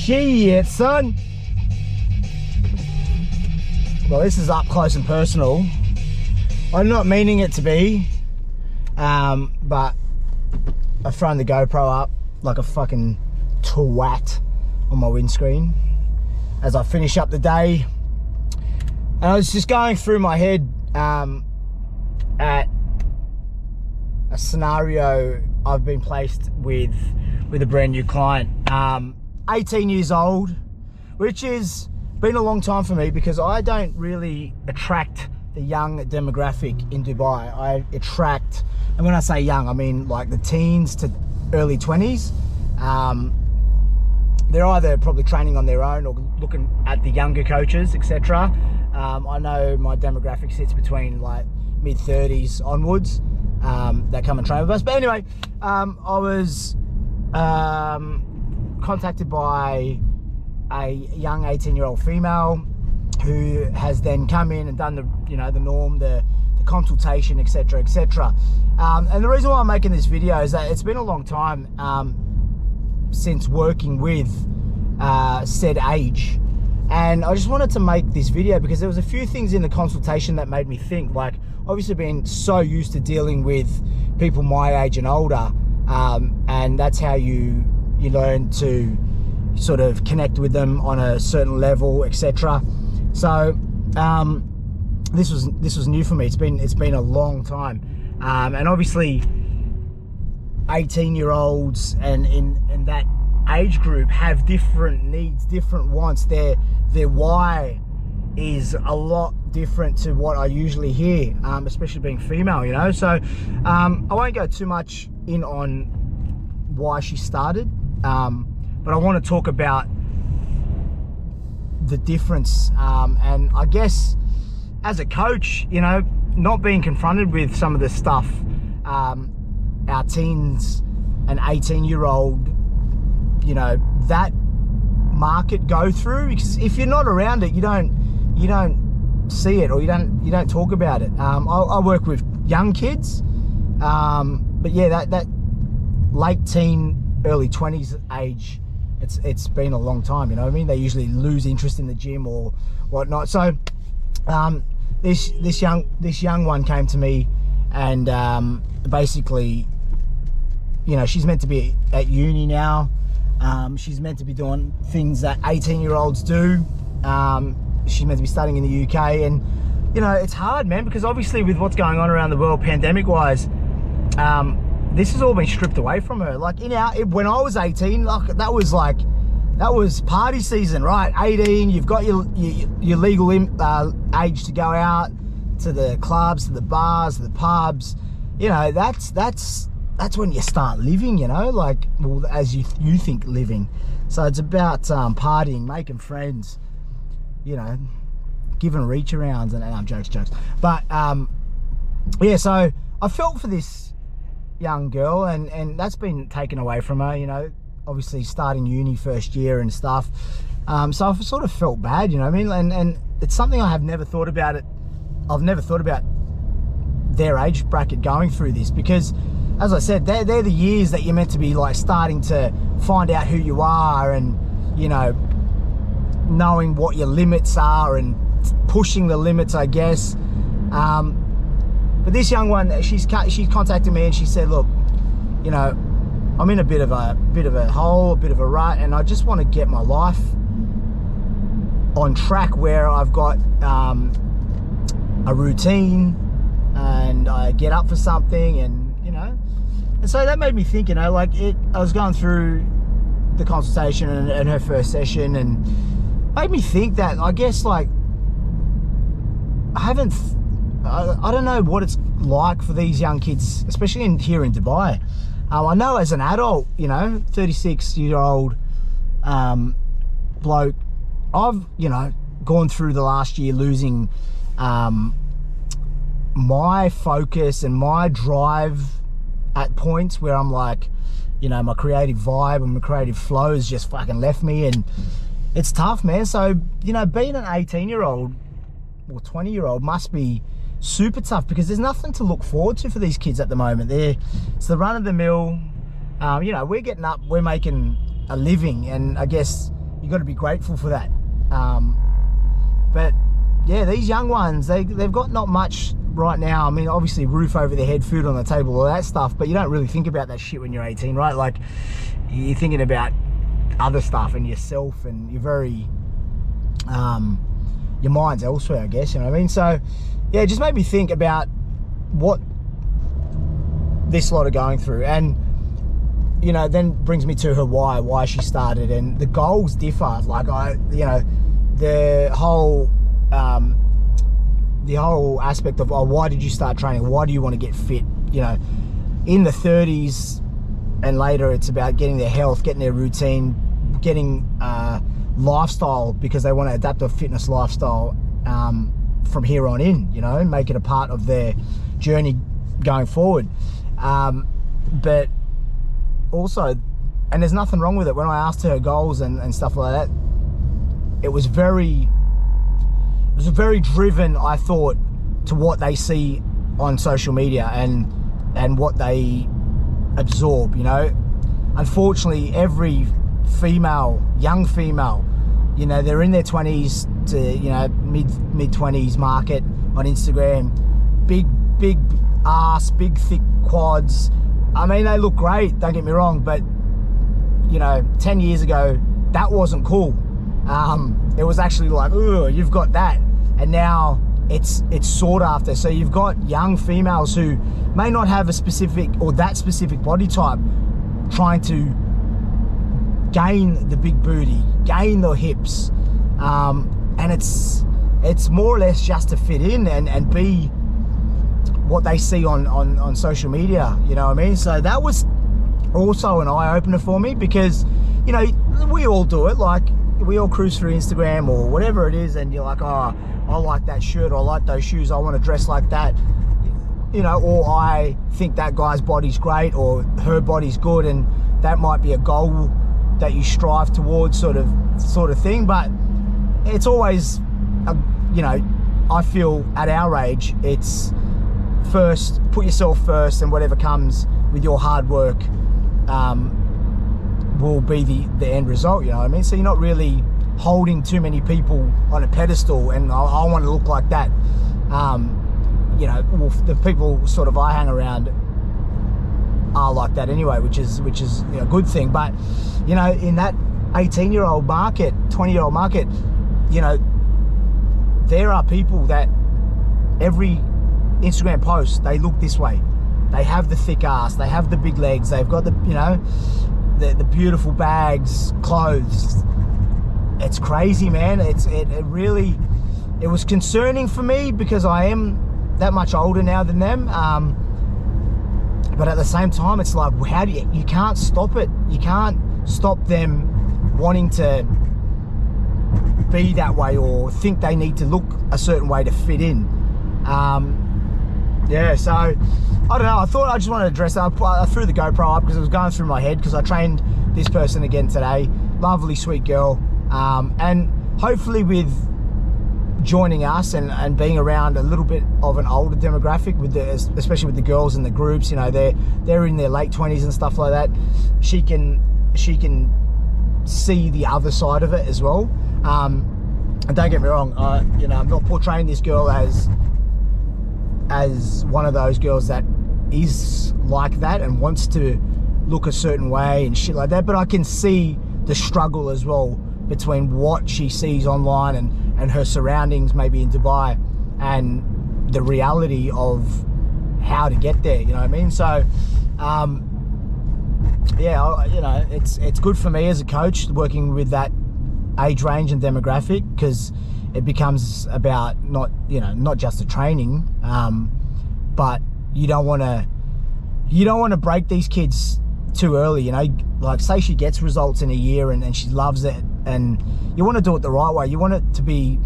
Shit, son. Well, this is up close and personal. I'm not meaning it to be, but I've thrown the GoPro up like a fucking twat on my windscreen as I finish up the day. And I was just going through my head at a scenario I've been placed with a brand new client. 18 years old, which is been a long time for me because I don't really attract the young demographic in Dubai. I attract, and when I say young, I mean like the teens to early 20s. They're either probably training on their own or looking at the younger coaches, etc. I know my demographic sits between like mid 30s onwards that come and train with us. But anyway, I was contacted by a young 18-year-old female who has then come in and done the, you know, the norm, the consultation, etc., etc. And the reason why I'm making this video is that it's been a long time since working with said age, and I just wanted to make this video because there was a few things in the consultation that made me think, like, obviously being so used to dealing with people my age and older, and that's how you learn to sort of connect with them on a certain level, etc. So this was new for me. It's been a long time, and obviously 18-year-olds and in that age group have different needs, different wants. Their why is a lot different to what I usually hear, especially being female, you know. So I won't go too much in on why she started, but I want to talk about the difference, and I guess as a coach, you know, not being confronted with some of the stuff our teens and 18-year-old, you know, that market go through, because if you're not around it, you don't see it, or you don't talk about it. I work with young kids, but yeah, that late teen, early 20s age, it's been a long time, you know what I mean? They usually lose interest in the gym or whatnot. So this young one came to me, and basically, you know, she's meant to be at uni now. She's meant to be doing things that 18-year-olds do. She's meant to be studying in the UK, and you know, it's hard, man, because obviously with what's going on around the world pandemic wise, this has all been stripped away from her. Like when I was 18, that was party season, right? 18, you've got your legal age to go out to the clubs, to the bars, to the pubs. You know, that's when you start living, you know, like, well, as you think living. So it's about partying, making friends, you know, giving reach arounds, and jokes. But yeah, so I felt for this young girl, and that's been taken away from her, you know, obviously starting uni first year and stuff. So I've sort of felt bad, you know what I mean? And it's something I have never thought about it. I've never thought about their age bracket going through this, because as I said, they're the years that you're meant to be like starting to find out who you are, and, you know, knowing what your limits are and pushing the limits, I guess. But this young one, she's contacted me, and she said, look, you know, I'm in a bit of a hole, a bit of a rut, and I just want to get my life on track where I've got a routine, and I get up for something, and, you know. And so that made me think, you know, like, I was going through the consultation and her first session, and made me think that, I guess, like, I don't know what it's like for these young kids, especially here in Dubai. I know as an adult, you know, 36-year-old bloke, I've, you know, gone through the last year losing my focus and my drive at points where I'm like, you know, my creative vibe and my creative flow has just fucking left me, and it's tough, man. So, you know, being an 18-year-old or 20-year-old must be super tough, because there's nothing to look forward to for these kids at the moment. It's the run of the mill. You know, we're getting up, we're making a living, and I guess you got to be grateful for that. But yeah, these young ones, they've got not much right now. I mean, obviously roof over their head, food on the table, all that stuff, but you don't really think about that shit when you're 18, right? Like, you're thinking about other stuff and yourself, and you're very your mind's elsewhere, I guess, you know what I mean? So yeah, it just made me think about what this lot are going through, and you know, then brings me to her why she started, and the goals differ. Like, the whole aspect of, why did you start training? Why do you want to get fit? You know, in the 30s and later, it's about getting their health, getting their routine, getting lifestyle, because they want to adapt a fitness lifestyle from here on in, you know, and make it a part of their journey going forward. But also, and there's nothing wrong with it, when I asked her goals and stuff like that, it was very driven, I thought, to what they see on social media and what they absorb, you know. Unfortunately, every female, young female, you know, they're in their 20s to, you know, mid 20s market on Instagram, big ass, big thick quads. I mean, they look great, don't get me wrong, but you know, 10 years ago that wasn't cool. It was actually like, ooh, you've got that, and now it's sought after. So you've got young females who may not have a specific or that specific body type, trying to gain the big booty, gain the hips, and it's more or less just to fit in and be what they see on social media, you know what I mean? So that was also an eye-opener for me, because, you know, we all do it. Like, we all cruise through Instagram or whatever it is, and you're like, oh, I like that shirt, or I like those shoes, I want to dress like that, you know, or I think that guy's body's great or her body's good, and that might be a goal that you strive towards, sort of thing. But it's always, you know, I feel at our age, it's first, put yourself first, and whatever comes with your hard work will be the end result, you know what I mean? So you're not really holding too many people on a pedestal, and I want to look like that. You know, well, the people sort of I hang around are like that anyway, which is you know, a good thing. But you know, in that 18-year-old market, 20-year-old market, you know, there are people that every Instagram post, they look this way, they have the thick ass, they have the big legs, they've got the, you know, the beautiful bags, clothes. It's crazy, man. It really was concerning for me, because I am that much older now than them. But at the same time, it's like, how do you can't stop it. You can't stop them wanting to be that way or think they need to look a certain way to fit in. Yeah, so I don't know. I thought I just wanted to address that. I threw the GoPro up because it was going through my head, because I trained this person again today. Lovely, sweet girl. And hopefully with joining us and being around a little bit of an older demographic, with especially with the girls in the groups, you know, they're in their late 20s and stuff like that, she can see the other side of it as well. And don't get me wrong, you know, I'm not portraying this girl as one of those girls that is like that and wants to look a certain way and shit like that, but I can see the struggle as well between what she sees online and her surroundings, maybe in Dubai, and the reality of how to get there, you know what I mean? So yeah, you know, it's good for me as a coach working with that age range and demographic, because it becomes about not just the training, but you don't want to break these kids too early, you know. Like, say she gets results in a year and she loves it, and you want to do it the right way. You want it to be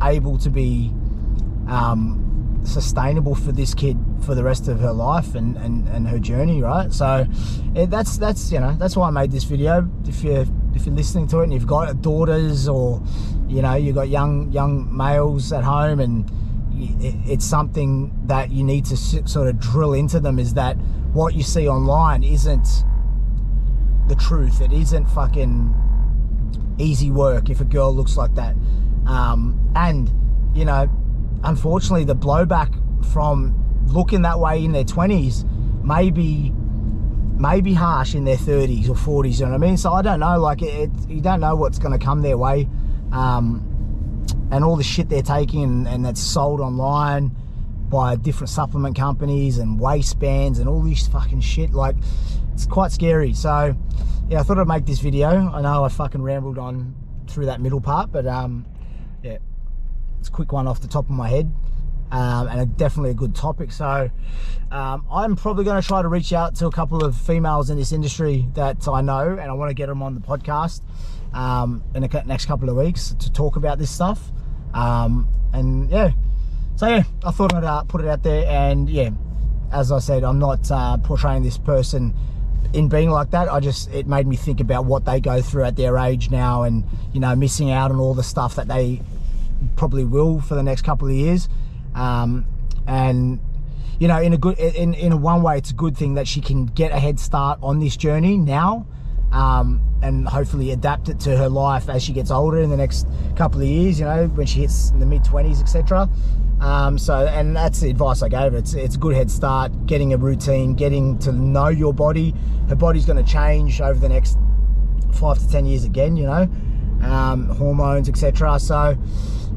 able to be sustainable for this kid for the rest of her life and her journey, right? So that's you know, that's why I made this video. If you're listening to it and you've got daughters, or you know, you've got young males at home, and it's something that you need to sort of drill into them, is that what you see online isn't the truth. It isn't fucking easy work if a girl looks like that. And, you know, unfortunately, the blowback from looking that way in their 20s may be harsh in their 30s or 40s, you know what I mean? So I don't know, like, you don't know what's going to come their way. And all the shit they're taking and that's sold online by different supplement companies and waistbands and all this fucking shit, like, it's quite scary. So yeah, I thought I'd make this video. I know I fucking rambled on through that middle part, but yeah, it's a quick one off the top of my head, and definitely a good topic. So I'm probably going to try to reach out to a couple of females in this industry that I know, and I want to get them on the podcast in the next couple of weeks to talk about this stuff. And yeah, so yeah, I thought I'd put it out there. And yeah, as I said, I'm not portraying this person in being like that. It made me think about what they go through at their age now, and, you know, missing out on all the stuff that they probably will for the next couple of years. And, you know, in a one way, it's a good thing that she can get a head start on this journey now, and hopefully adapt it to her life as she gets older in the next couple of years, you know, when she hits the mid-20s, etc. So, and that's the advice I gave her. It's a good head start, getting a routine, getting to know your body. Her body's going to change over the next 5 to 10 years again, you know, hormones, etc. So,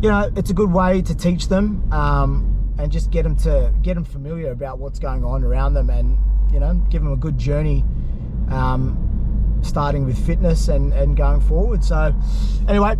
you know, it's a good way to teach them, and just get them familiar about what's going on around them, and, you know, give them a good journey, starting with fitness and going forward. So anyway,